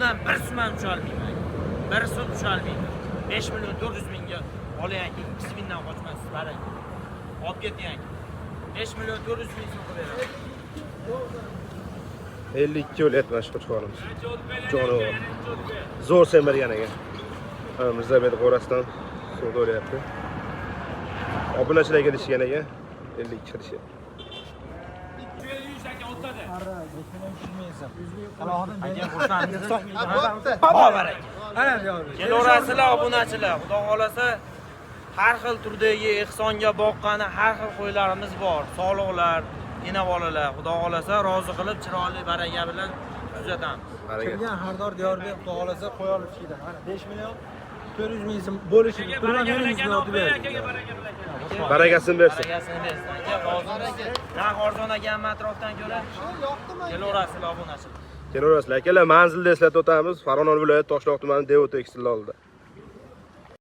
bundan 1 so'm ham tusholmayman. 1 so'm tusholmayman. 5 million 400 mingga olayanki, 2 mingdan qochmasiz, baraka. Olib keting. 5 million 400 ming so'm beraman. 52 yil etmas qo'chqorimiz. Joni zo'r semirgan ekan. Mirzabek Qo'rasdan savdo olyapti. Obunachilarga deyishgan ekan 52 qilishgan. Kelaverasizlar obunachilar, xudo xolasa har xil turdagi ehsonga boqqani har xil qo'ylarimiz bor. Sog'liqlar, ena bolalar, xudo xolasa rozi qilib chiroyli baraka bilan kuzatamiz. Kelgan Hardor Diyorbek xudo xolasa qo'y olib chiqdi. Mana 5 million 400 ming so'm bo'lishi turgan yeringizni olib berdi. Barakasini bersin. Barakasini bersin. Narx arzon ekan atrofdan ko'ra. Kelaverasizlar obunachilar. Kelaverasizlar. Akalar, manzilni eslatib o'tamiz. Farg'ona viloyati Toshloq tumani Devo tekstil oldida.